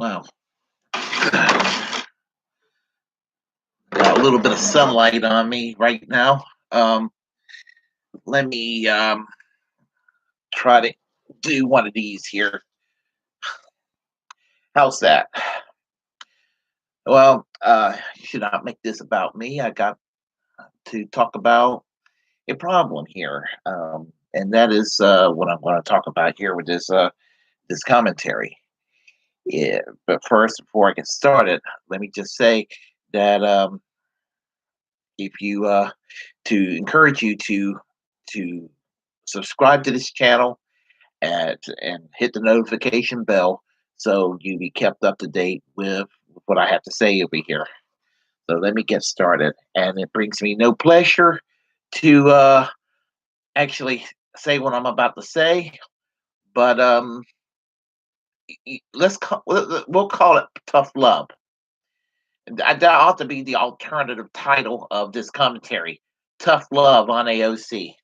Wow. Got a little bit of sunlight on me right now. Um, Let me try to do one of these here. How's that? Well, should not make this about me. I got to talk about a problem here, and that is what I'm going to talk about here with this commentary. Yeah, but first, before I get started, let me just say that if you to encourage you to subscribe to this channel and hit the notification bell so you be kept up to date with what I have to say over here. So let me get started. And it brings me no pleasure to actually say what I'm about to say, but we'll call it tough love. That ought to be the alternative title of this commentary: Tough Love on AOC.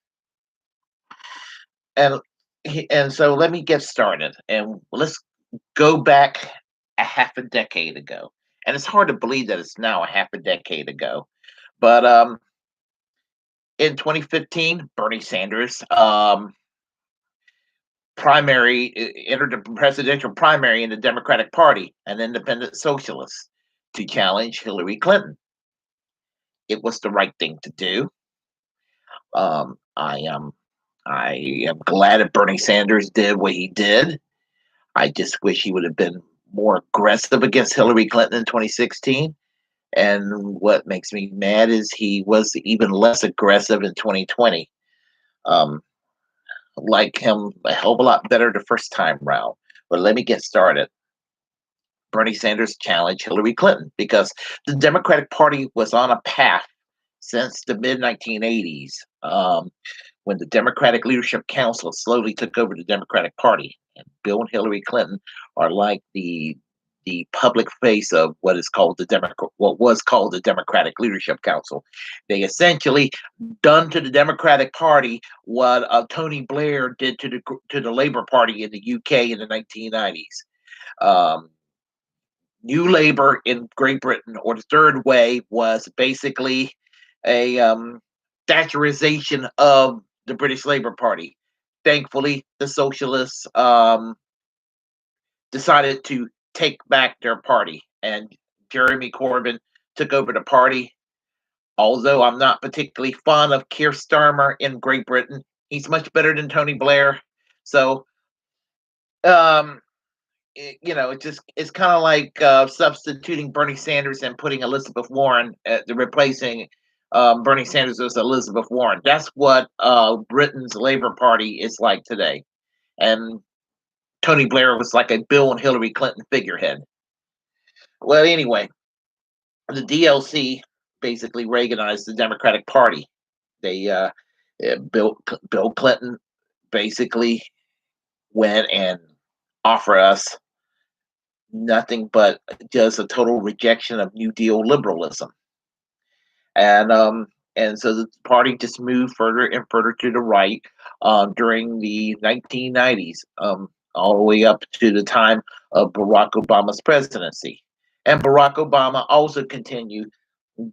And and so let me get started, and let's go back a half a decade ago. And it's hard to believe that it's now a half a decade ago. But in 2015, Bernie Sanders entered the presidential primary in the Democratic Party, an independent socialist, to challenge Hillary Clinton. It was the right thing to do. Um, I am I am glad that Bernie Sanders did what he did. I just wish he would have been more aggressive against Hillary Clinton in 2016. And what makes me mad is he was even less aggressive in 2020. Um, like him a hell of a lot better the first time round. But let me get started. Bernie Sanders challenged Hillary Clinton because the Democratic Party was on a path since the mid 1980s, when the Democratic Leadership Council slowly took over the Democratic Party. And Bill and Hillary Clinton are like the public face of what was called the Democratic Leadership Council. They essentially done to the Democratic Party what Tony Blair did to the Labour Party in the UK in the 1990s. Um, New Labour in Great Britain, or the Third Way, was basically a Thatcherization of the British Labour Party. Thankfully, the socialists decided to take back their party, and Jeremy Corbyn took over the party. Although I'm not particularly fond of Keir Starmer in Great Britain, he's much better than Tony Blair. So, um, it's kind of like substituting Bernie Sanders and putting Elizabeth Warren, replacing Bernie Sanders as Elizabeth Warren. That's what Britain's Labour Party is like today. And Tony Blair was like a Bill and Hillary Clinton figurehead. Well, anyway, the DLC basically Reaganized the Democratic Party. They Bill Clinton basically went and offered us nothing but just a total rejection of New Deal liberalism, and so the party just moved further and further to the right during the 1990s, all the way up to the time of Barack Obama's presidency. And Barack Obama also continued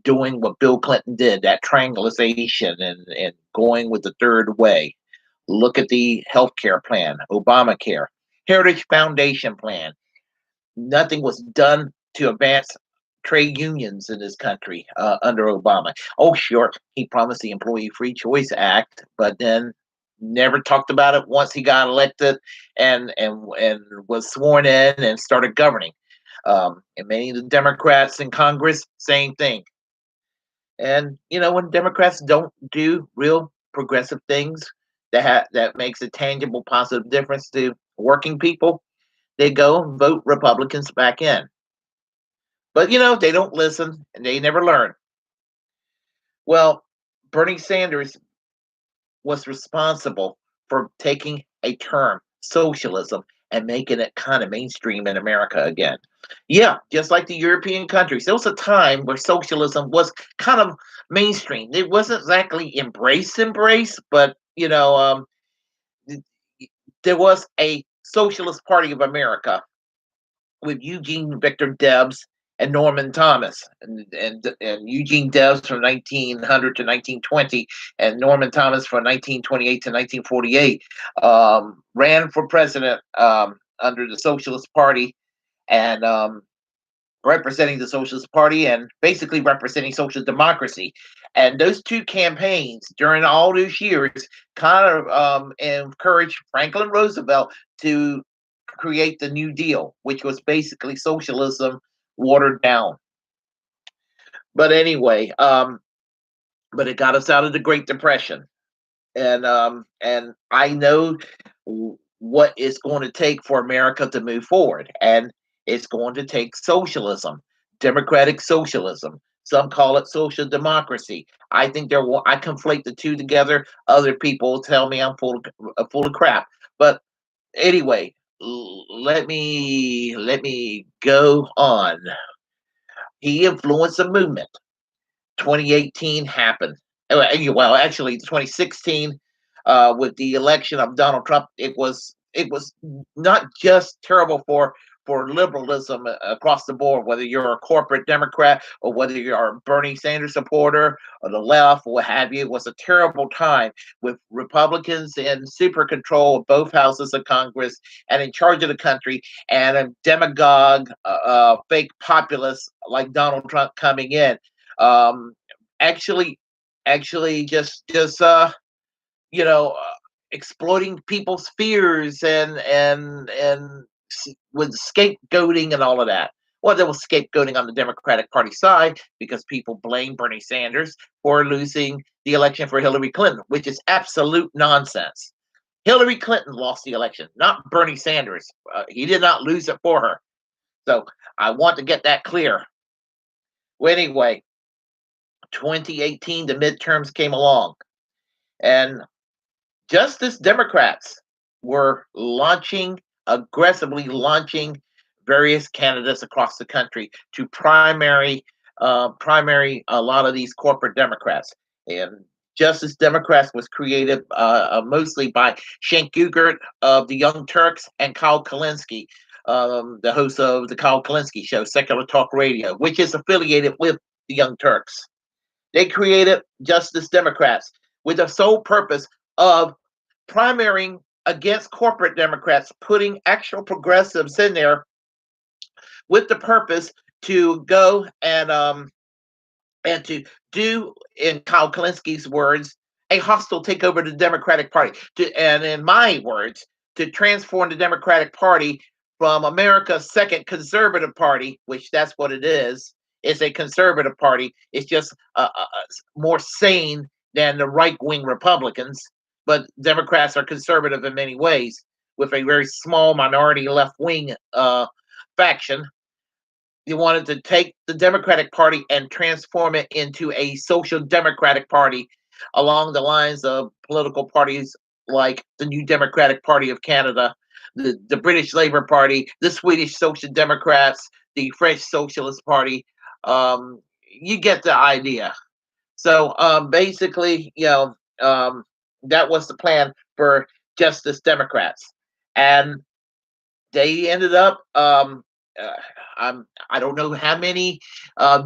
doing what Bill Clinton did, that triangulation and going with the third way. Look at the healthcare plan, Obamacare, Heritage Foundation plan. Nothing was done to advance trade unions in this country under Obama. Oh, sure, he promised the Employee Free Choice Act, but then never talked about it once he got elected and was sworn in and started governing. And many of the Democrats in Congress, same thing. And when Democrats don't do real progressive things that makes a tangible, positive difference to working people, they go and vote Republicans back in. But they don't listen and they never learn. Well, Bernie Sanders was responsible for taking a term, socialism, and making it kind of mainstream in America again. Yeah, just like the European countries. There was a time where socialism was kind of mainstream. It wasn't exactly embrace, but there was a Socialist Party of America with Eugene Victor Debs and Norman Thomas, and Eugene Debs from 1900 to 1920, and Norman Thomas from 1928 to 1948, ran for president under the Socialist Party, and representing the Socialist Party and basically representing social democracy. And those two campaigns during all those years kind of encouraged Franklin Roosevelt to create the New Deal, which was basically socialism watered down. But anyway, but it got us out of the Great Depression, and I know what it's going to take for America to move forward, and it's going to take socialism, democratic socialism. Some call it social democracy. I think I conflate the two together. Other people tell me I'm full of crap. But anyway, let me go on. He influenced the movement. 2018 happened. Well, actually, 2016, with the election of Donald Trump, it was not just terrible for liberalism across the board, whether you're a corporate Democrat or whether you're a Bernie Sanders supporter or the left or what have you. It was a terrible time with Republicans in super control of both houses of Congress and in charge of the country, and a demagogue, fake populist like Donald Trump coming in. Um, actually, actually, just you know, exploiting people's fears and with scapegoating and all of that. Well, there was scapegoating on the Democratic Party side because people blame Bernie Sanders for losing the election for Hillary Clinton, which is absolute nonsense. Hillary Clinton lost the election, not Bernie Sanders. He did not lose it for her. So I want to get that clear. Well, anyway, 2018, the midterms came along, and just as Democrats were aggressively launching various candidates across the country to primary a lot of these corporate Democrats. And Justice Democrats was created mostly by Cenk Uygur of the Young Turks and Kyle Kulinski, the host of the Kyle Kulinski Show, Secular Talk Radio, which is affiliated with the Young Turks. They created Justice Democrats with the sole purpose of primarying against corporate Democrats, putting actual progressives in there with the purpose to go and to do, in Kyle Kulinski's words, a hostile takeover of the Democratic Party. And in my words, to transform the Democratic Party from America's second conservative party, which that's what it is. It's a conservative party. It's just more sane than the right-wing Republicans. But Democrats are conservative in many ways, with a very small minority left-wing faction. You wanted to take the Democratic Party and transform it into a social democratic party along the lines of political parties like the New Democratic Party of Canada, the British Labour Party, the Swedish Social Democrats, the French Socialist Party. You get the idea. So basically, that was the plan for Justice Democrats, and they ended up. I don't know how many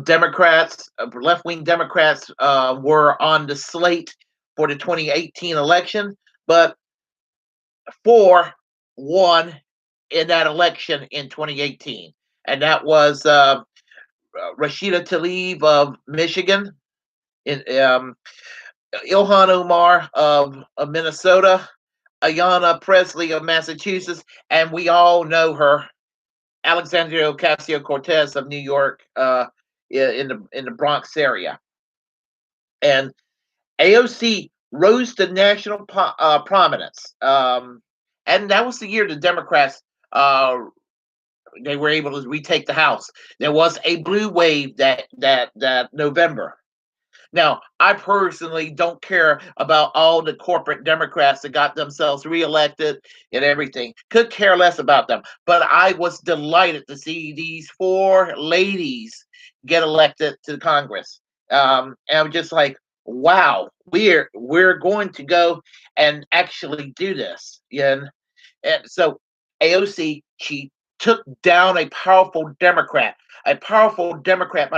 Democrats, left wing Democrats, were on the slate for the 2018 election, but 4 won in that election in 2018, and that was Rashida Tlaib of Michigan, Ilhan Omar of Minnesota, Ayanna Pressley of Massachusetts, and we all know her, Alexandria Ocasio Cortez of New York, in the Bronx area. And AOC rose to national prominence, and that was the year the Democrats they were able to retake the House. There was a blue wave that November. Now, I personally don't care about all the corporate Democrats that got themselves reelected and everything. Could care less about them. But I was delighted to see these 4 ladies get elected to Congress. And I'm just like, wow, we're going to go and actually do this. And so AOC, she took down a powerful Democrat by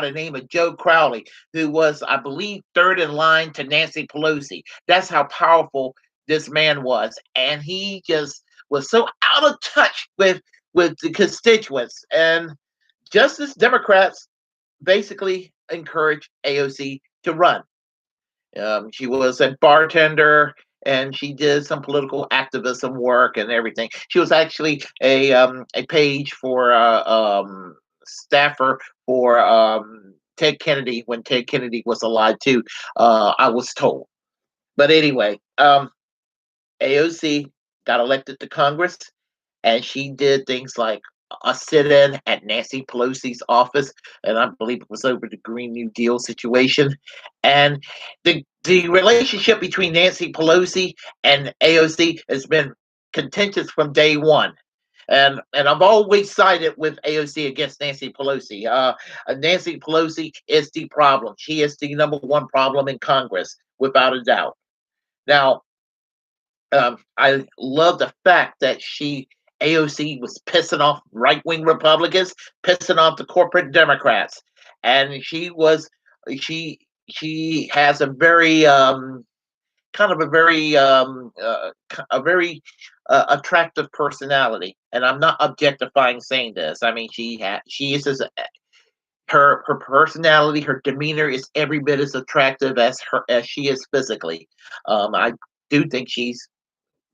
the name of Joe Crowley, who was, I believe, third in line to Nancy Pelosi. That's how powerful this man was. And he just was so out of touch with the constituents. And just as Democrats basically encouraged AOC to run. She was a bartender and she did some political activism work and everything. She was actually a page for staffer for Ted Kennedy when Ted Kennedy was alive too. I was told, but anyway, AOC got elected to Congress, and she did things like a sit-in at Nancy Pelosi's office, and I believe it was over the Green New Deal situation. And the relationship between Nancy Pelosi and AOC has been contentious from day one. And I've always sided with AOC against Nancy Pelosi. Nancy Pelosi is the problem. She is the number one problem in Congress, without a doubt. Now, I love the fact that AOC was pissing off right-wing Republicans, pissing off the corporate Democrats, and she has a very kind of a very attractive personality, and I'm not objectifying saying this. I mean, she is her personality, her demeanor is every bit as attractive as she is physically. I do think she's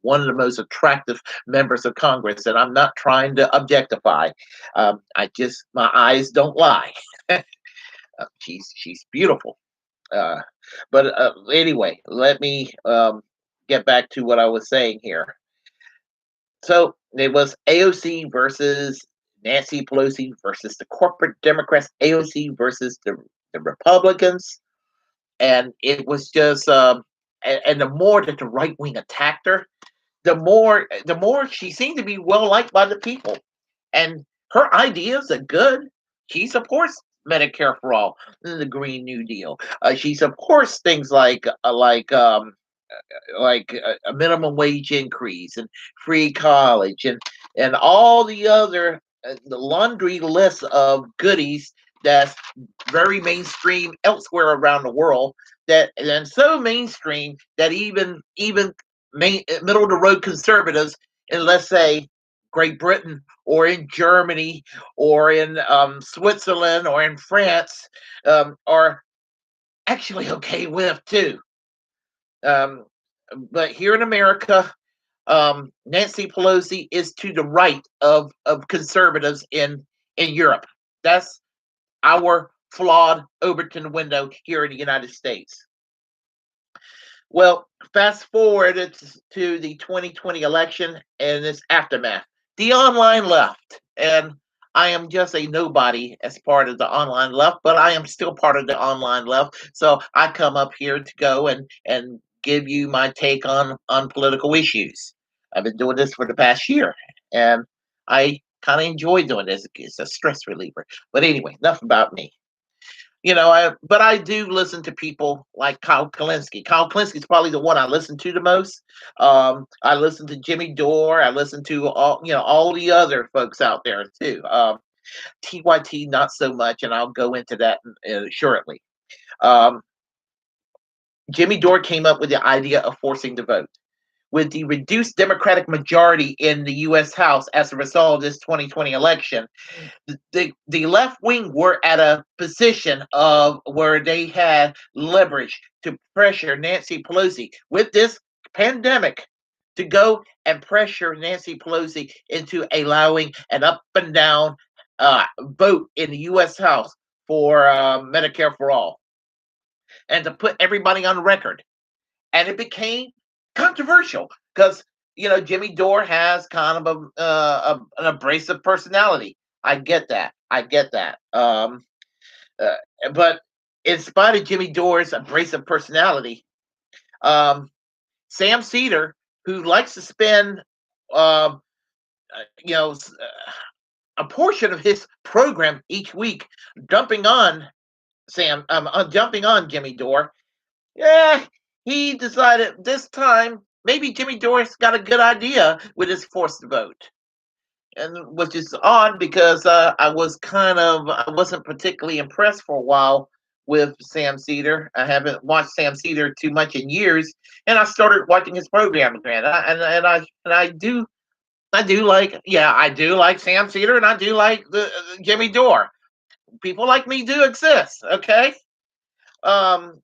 one of the most attractive members of Congress, and I'm not trying to objectify. My eyes don't lie. She's beautiful. But anyway, let me get back to what I was saying here. So it was AOC versus Nancy Pelosi versus the corporate Democrats, AOC versus the Republicans, and it was just and the more that the right wing attacked her, the more she seemed to be well liked by the people, and her ideas are good. She supports Medicare for all, the Green New Deal. She supports things like a minimum wage increase and free college and all the other the laundry list of goodies that's very mainstream elsewhere around the world, that and so mainstream that even middle of the road conservatives in, let's say, Great Britain or in Germany or in Switzerland or in France are actually okay with too. But here in America, Nancy Pelosi is to the right of conservatives in Europe. That's our flawed Overton window here in the United States. Well, fast forward to the 2020 election and its aftermath. The online left, and I am just a nobody as part of the online left, but I am still part of the online left. So I come up here to go and give you my take on political issues. I've been doing this for the past year, and I kind of enjoy doing this. It's a stress reliever. But anyway, enough about me. But I do listen to people like Kyle Kulinski. Kyle Kulinski is probably the one I listen to the most. I listen to Jimmy Dore. I listen to all the other folks out there too. TYT not so much, and I'll go into that shortly. Jimmy Dore came up with the idea of forcing the vote. With the reduced Democratic majority in the U.S. House as a result of this 2020 election, the left wing were at a position of where they had leverage to pressure Nancy Pelosi with this pandemic to go and pressure Nancy Pelosi into allowing an up and down vote in the U.S. House for Medicare for all, and to put everybody on record. And it became controversial because Jimmy Dore has kind of an abrasive personality. I get that. But in spite of Jimmy Dore's abrasive personality, Sam Cedar, who likes to spend a portion of his program each week dumping on Jimmy Dore, he decided this time maybe Jimmy Dore's got a good idea with his forced vote. and which is odd because I wasn't particularly impressed for a while with Sam Cedar. I haven't watched Sam Cedar too much in years, and I started watching his program again. I do like, yeah, I do like Sam Cedar, and I do like the Jimmy Dore. People like me do exist. Okay. Um,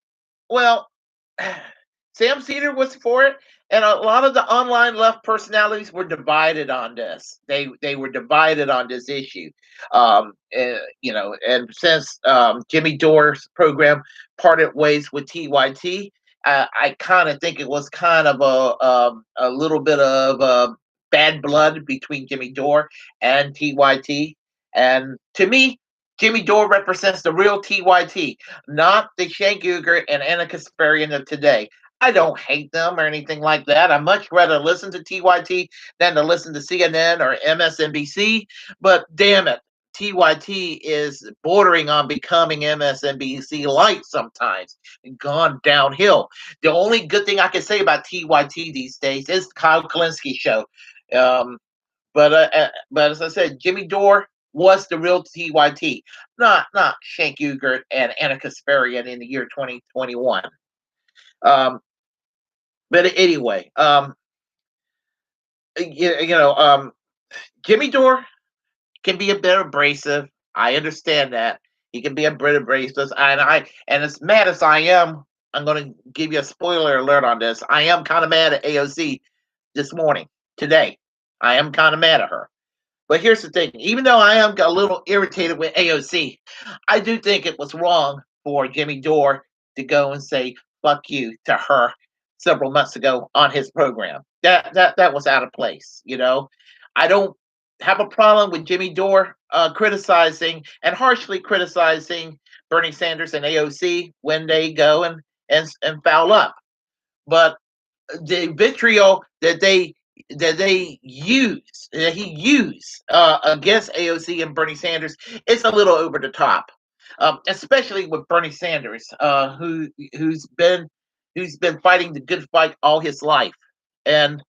well, Sam Cedar was for it, and a lot of the online left personalities were divided on this. They were divided on this issue. And since Jimmy Dore's program parted ways with TYT, I kind of think it was kind of a little bit of bad blood between Jimmy Dore and TYT. And to me, Jimmy Dore represents the real TYT, not the Shank Uger and Anna Kasparian of today. I don't hate them or anything like that. I much rather listen to TYT than to listen to CNN or MSNBC. But damn it, TYT is bordering on becoming MSNBC light sometimes, gone downhill. The only good thing I can say about TYT these days is the Kyle Kulinski show. Um, but as I said, Jimmy Dore was the real TYT, not Shank Ugert and Anna Kasparian in the year 2021. Um, but anyway, Jimmy Dore can be a bit abrasive. I understand that he can be a bit abrasive, and as mad as I am, I'm going to give you a spoiler alert on this. I am kind of mad at AOC this morning, today. I am kind of mad at her. But here's the thing: even though I am a little irritated with AOC, I do think it was wrong for Jimmy Dore to go and say "fuck you" to her several months ago on his program. That was out of place. I don't have a problem with Jimmy Dore criticizing and harshly criticizing Bernie Sanders and AOC when they go and foul up. But the vitriol that he used against AOC and Bernie Sanders is a little over the top, especially with Bernie Sanders, who's been fighting the good fight all his life, and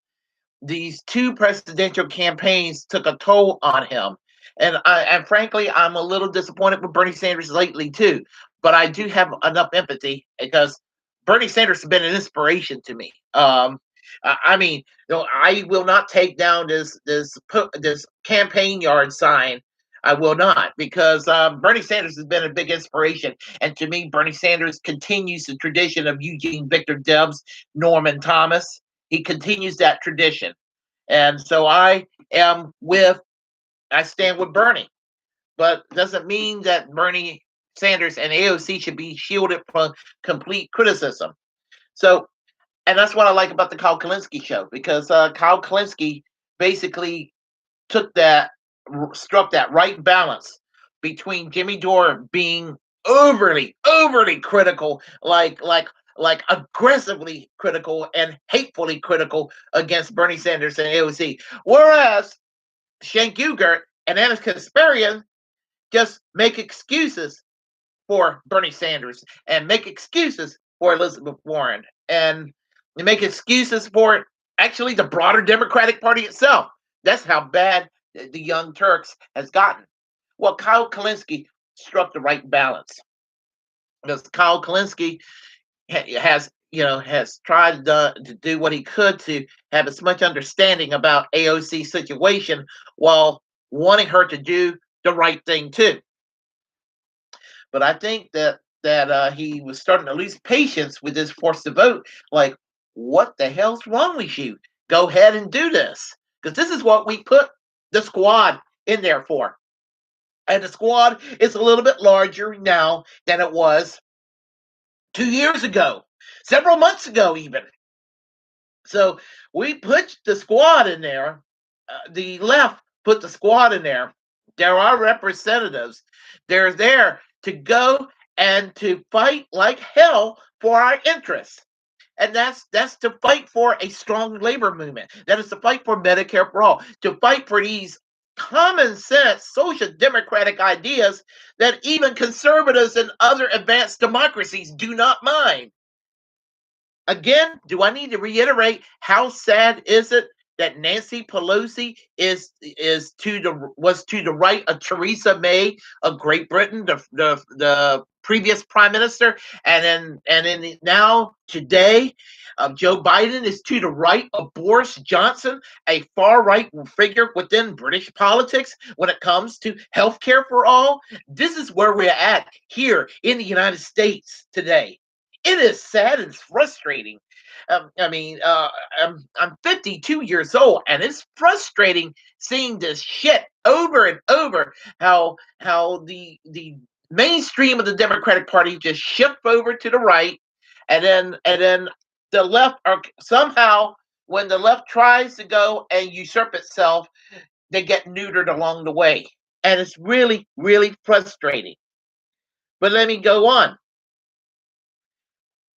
these two presidential campaigns took a toll on him. And frankly, I'm a little disappointed with Bernie Sanders lately too. But I do have enough empathy because Bernie Sanders has been an inspiration to me. I mean, I will not take down this campaign yard sign. I will not, because Bernie Sanders has been a big inspiration, and to me, Bernie Sanders continues the tradition of Eugene Victor Debs, Norman Thomas. He continues that tradition. And so I stand with Bernie, but doesn't mean that Bernie Sanders and AOC should be shielded from complete criticism. So, and that's what I like about the Kyle Kulinski show, because Kyle Kulinski basically struck that right balance between Jimmy Dore being overly critical, like aggressively critical and hatefully critical against Bernie Sanders and AOC, whereas Shank Ugert and Anna Kasparian just make excuses for Bernie Sanders and make excuses for Elizabeth Warren and make excuses for actually the broader Democratic Party itself. That's how bad the Young Turks has gotten. Well, Kyle Kulinski struck the right balance, because Kyle Kulinski has tried to do what he could to have as much understanding about AOC's situation while wanting her to do the right thing too. But I think that he was starting to lose patience with this forced to vote. Like, what the hell's wrong with you? Go ahead and do this, because this is what we put the squad in there for. And the squad is a little bit larger now than it was 2 years ago, several months ago, even. So we put the squad in there. The left put the squad in there. There are representatives. They're there to go and to fight like hell for our interests. And that's to fight for a strong labor movement. That is to fight for Medicare for all, to fight for these common sense social democratic ideas that even conservatives and other advanced democracies do not mind. Again, do I need to reiterate how sad is it that Nancy Pelosi was to the right of Theresa May of Great Britain, the previous prime minister, and then now today, Joe Biden is to the right of Boris Johnson, a far right figure within British politics when it comes to health care for all. This is where we're at here in the United States today. It is sad and frustrating. I mean, I'm 52 years old, and it's frustrating seeing this shit over and over. How the mainstream of the Democratic Party just shift over to the right, and then the left are somehow, when the left tries to go and usurp itself, they get neutered along the way, and it's really really frustrating. But let me go on.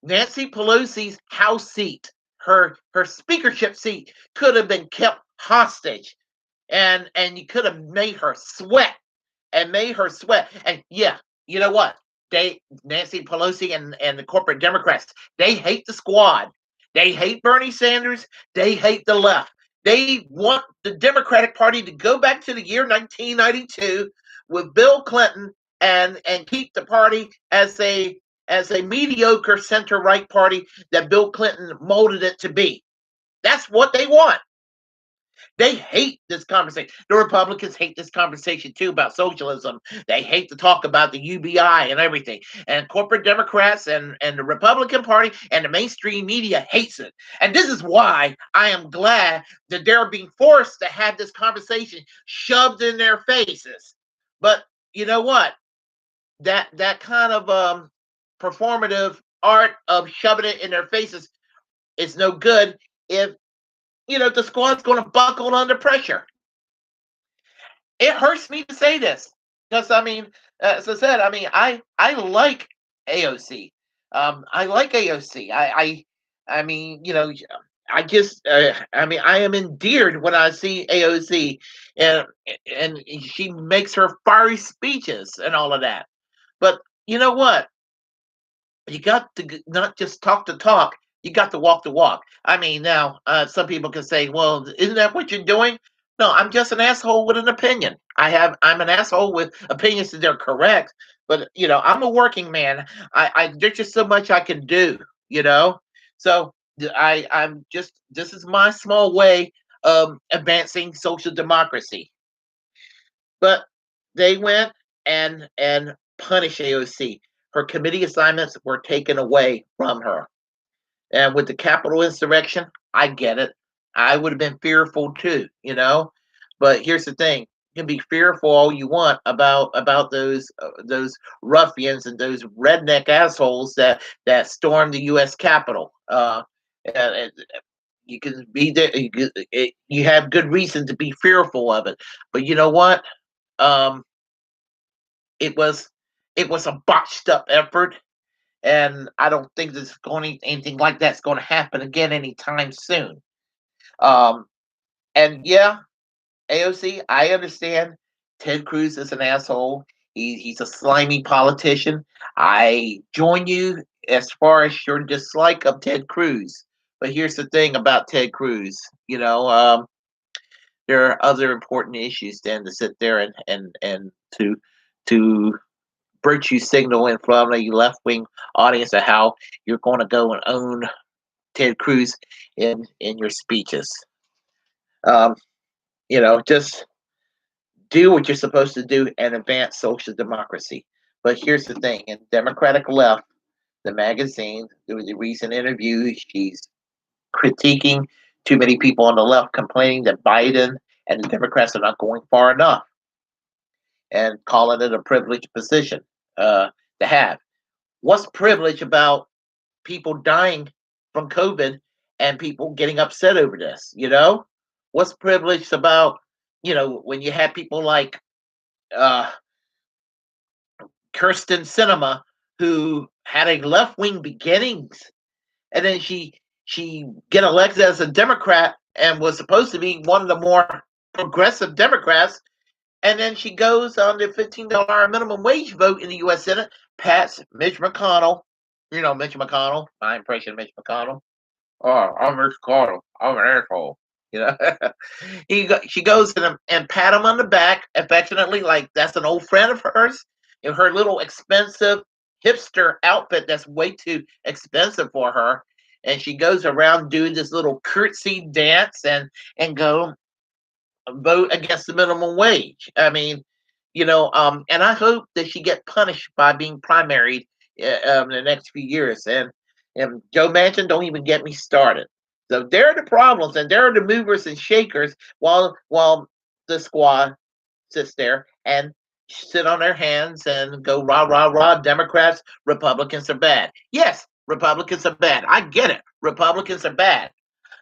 Nancy Pelosi's House seat, her speakership seat, could have been kept hostage, and you could have made her sweat and made her sweat. And yeah, you know what? Nancy Pelosi and the corporate Democrats, they hate the squad. They hate Bernie Sanders. They hate the left. They want the Democratic Party to go back to the year 1992 with Bill Clinton and keep the party as a mediocre center right party that Bill Clinton molded it to be. That's what they want. They hate this conversation. The Republicans hate this conversation too about socialism. They hate to talk about the UBI and everything. And corporate Democrats and the Republican Party and the mainstream media hates it. And this is why I am glad that they're being forced to have this conversation shoved in their faces. But you know what? That kind of performative art of shoving it in their faces is no good if the squad's going to buckle under pressure. It hurts me to say this because I mean, as I said, I mean, I like AOC. I like AOC. I mean, I just, I mean, I am endeared when I see AOC, and and she makes her fiery speeches and all of that. But you know what? You got to not just talk the talk, you got to walk the walk. I mean, now some people can say, "Well, isn't that what you're doing?" No, I'm just an asshole with an opinion. I'm an asshole with opinions that they're correct, but I'm a working man. There's just so much I can do, you know. So I'm just this is my small way of advancing social democracy. But they went and punished AOC. Her committee assignments were taken away from her. And with the Capitol insurrection, I get it. I would have been fearful too. But here's the thing: you can be fearful all you want about those ruffians and those redneck assholes that stormed the U.S. Capitol. And you can be there. You have good reason to be fearful of it. But you know what? Um, it was it was a botched up effort, and I don't think there's going anything like that's going to happen again anytime soon. Um, and yeah, AOC, I understand. Ted Cruz is an asshole. He's a slimy politician. I join you as far as your dislike of Ted Cruz. But here's the thing about Ted Cruz. There are other important issues than to sit there and to virtue signal in front of a left wing audience of how you're going to go and own Ted Cruz in your speeches. Um, just do what you're supposed to do and advance social democracy. But here's the thing: in Democratic Left, the magazine, there was a recent interview. She's critiquing too many people on the left, complaining that Biden and the Democrats are not going far enough, and calling it a privileged position to have. What's privilege about people dying from COVID and people getting upset over this? What's privileged about when you have people like uh, Kirsten Sinema, who had a left wing beginnings, and then she get elected as a Democrat and was supposed to be one of the more progressive Democrats, and then she goes on the $15 minimum wage vote in the U.S. Senate, pats Mitch McConnell. Mitch McConnell. My impression of Mitch McConnell. Oh, I'm Mitch McConnell. I'm an asshole. You know, she goes and pat him on the back affectionately, like that's an old friend of hers. In her little expensive hipster outfit that's way too expensive for her, and she goes around doing this little curtsy dance and go vote against the minimum wage. I mean, and I hope that she get punished by being primaried in the next few years. And Joe Manchin, don't even get me started. So there are the problems, and there are the movers and shakers, while the squad sits there and sit on their hands and go rah rah rah. Democrats, Republicans are bad. Yes, Republicans are bad. I get it. Republicans are bad.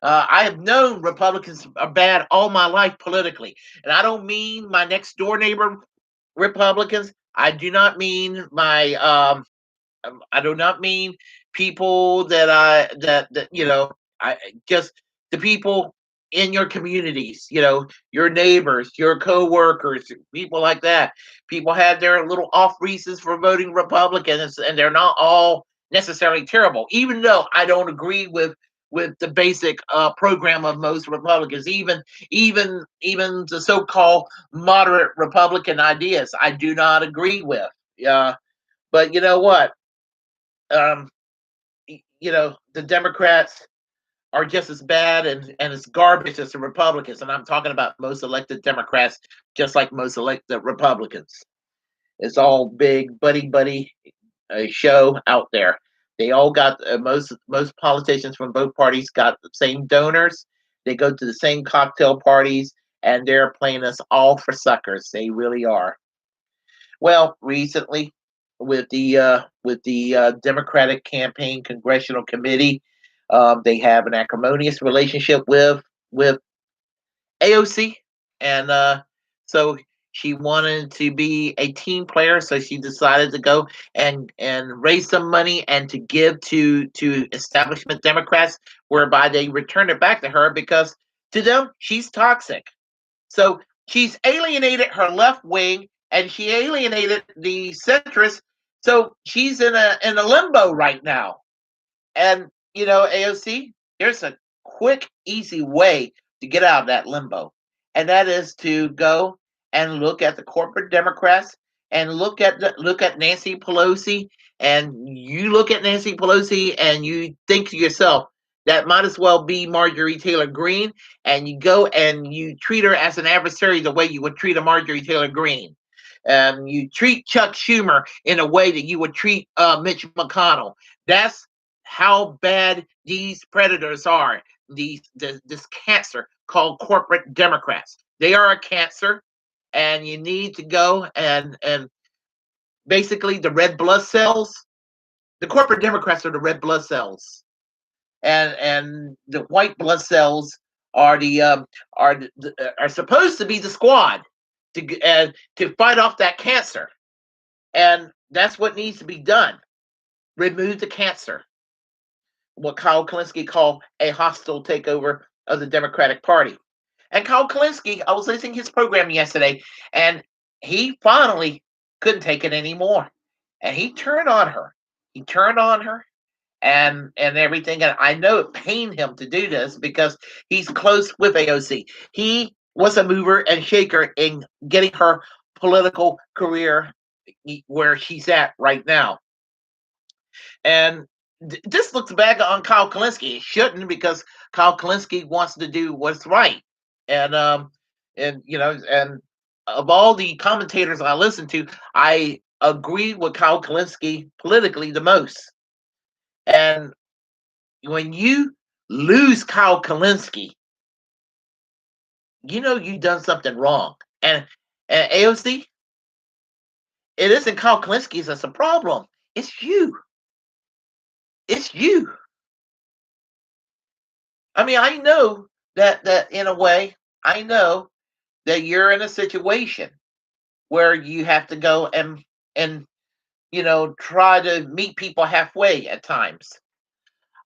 I have known Republicans are bad all my life politically, and I don't mean my next door neighbor Republicans. I do not mean my I do not mean people that I just the people in your communities, your neighbors, your co-workers, people like that. People have their little off reasons for voting Republican, and they're not all necessarily terrible. Even though I don't agree with the basic program of most Republicans, even the so-called moderate Republican ideas, I do not agree with. But you know what? Um, the Democrats are just as bad and as garbage as the Republicans. And I'm talking about most elected Democrats, just like most elected Republicans. It's all big buddy show out there. They all got most politicians from both parties got the same donors. They go to the same cocktail parties, and they're playing us all for suckers. They really are. Well, recently, with the Democratic Campaign Congressional Committee, they have an acrimonious relationship with AOC, and so she wanted to be a team player, so she decided to go and raise some money and to give to establishment Democrats, whereby they return it back to her because to them she's toxic. So she's alienated her left wing and she alienated the centrists. So she's in a limbo right now. And AOC, there's a quick, easy way to get out of that limbo, and that is to go and look at the corporate Democrats and look at Nancy Pelosi, and you look at Nancy Pelosi and you think to yourself that might as well be Marjorie Taylor Greene, and you go and you treat her as an adversary the way you would treat a Marjorie Taylor Greene. You treat Chuck Schumer in a way that you would treat Mitch McConnell. That's how bad these predators are. This cancer called corporate Democrats. They are a cancer, and you need to go and basically the red blood cells. The corporate Democrats are the red blood cells, and the white blood cells are are supposed to be the squad to fight off that cancer, and that's what needs to be done. Remove the cancer. What Kyle Kulinski called a hostile takeover of the Democratic Party. And Kyle Kulinski, I was listening to his program yesterday, and he finally couldn't take it anymore. And he turned on her. He turned on her and everything. And I know it pained him to do this because he's close with AOC. He was a mover and shaker in getting her political career where she's at right now. And this looks back on Kyle Kulinski. It shouldn't, because Kyle Kulinski wants to do what's right. And of all the commentators I listen to, I agree with Kyle Kulinski politically the most. And when you lose Kyle Kulinski, you've done something wrong. And AOC, it isn't Kyle Kulinski that's a problem. It's you. It's you. I mean, I know that in a way, I know that you're in a situation where you have to go and try to meet people halfway at times.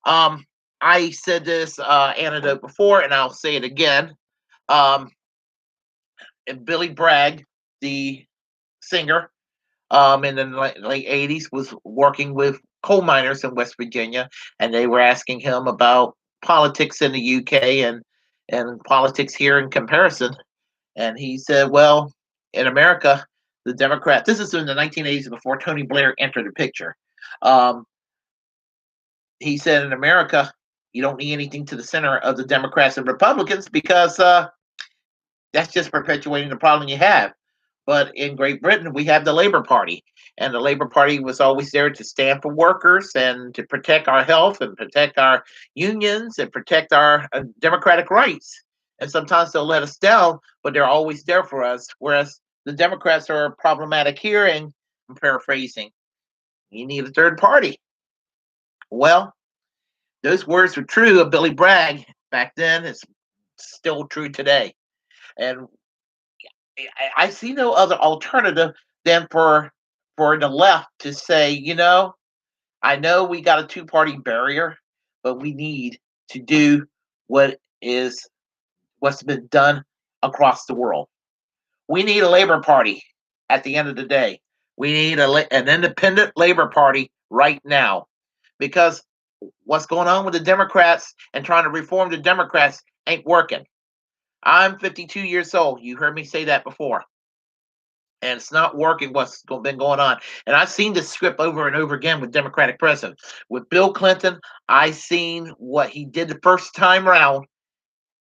I said this anecdote before, and I'll say it again. Um, Billy Bragg, the singer, in the late '80s, was working with coal miners in West Virginia, and they were asking him about politics in the UK, and politics here in comparison. And he said, well, in America, the Democrats, this is in the 1980s before Tony Blair entered the picture. Um, he said, in America, you don't need anything to the center of the Democrats and Republicans because that's just perpetuating the problem you have. But in Great Britain, we have the Labour Party, and the Labour Party was always there to stand for workers and to protect our health and protect our unions and protect our democratic rights. And sometimes they'll let us down, but they're always there for us. Whereas the Democrats are problematic here, and I'm paraphrasing, you need a third party. Well, those words were true of Billy Bragg back then. It's still true today. And I see no other alternative than for the left to say, I know we got a two-party barrier, but we need to do what's been done across the world. We need a Labor Party at the end of the day. We need an independent Labor Party right now, because what's going on with the Democrats and trying to reform the Democrats ain't working. I'm 52 years old. You heard me say that before. And it's not working what's been going on. And I've seen this script over and over again with Democratic presidents. With Bill Clinton, I seen what he did the first time around,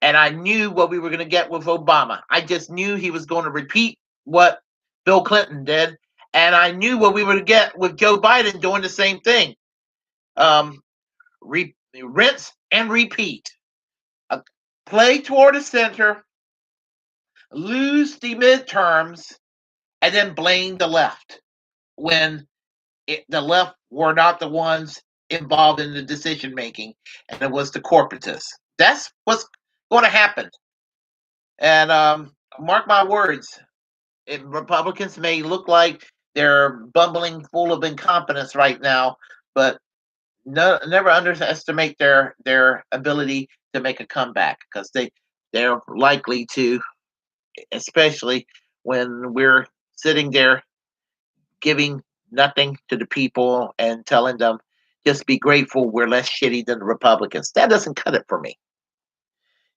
and I knew what we were going to get with Obama. I just knew he was going to repeat what Bill Clinton did, and I knew what we were going to get with Joe Biden doing the same thing. Rinse and repeat. Play toward the center, lose the midterms, and then blame the left when the left were not the ones involved in the decision making, and it was the corporatists. That's what's going to happen. And mark my words, Republicans may look like they're bumbling full of incompetence right now, but never underestimate their ability to make a comeback, because they're likely to, especially when we're sitting there giving nothing to the people and telling them just be grateful we're less shitty than the Republicans. That doesn't cut it for me.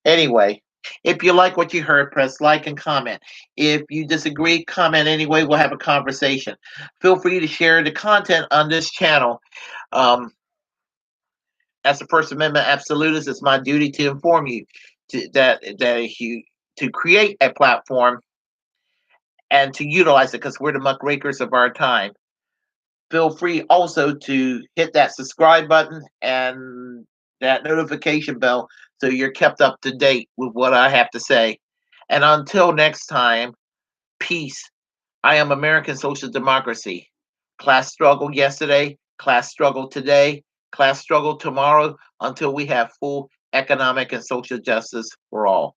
Anyway, if you like what you heard, press like and comment. If you disagree, comment anyway. We'll have a conversation. Feel free to share the content on this channel. As a First Amendment absolutist, it's my duty to inform you to create a platform and to utilize it, because we're the muckrakers of our time. Feel free also to hit that subscribe button and that notification bell so you're kept up to date with what I have to say. And until next time, peace. I am American Social Democracy. Class struggle yesterday, class struggle today, class struggle tomorrow, until we have full economic and social justice for all.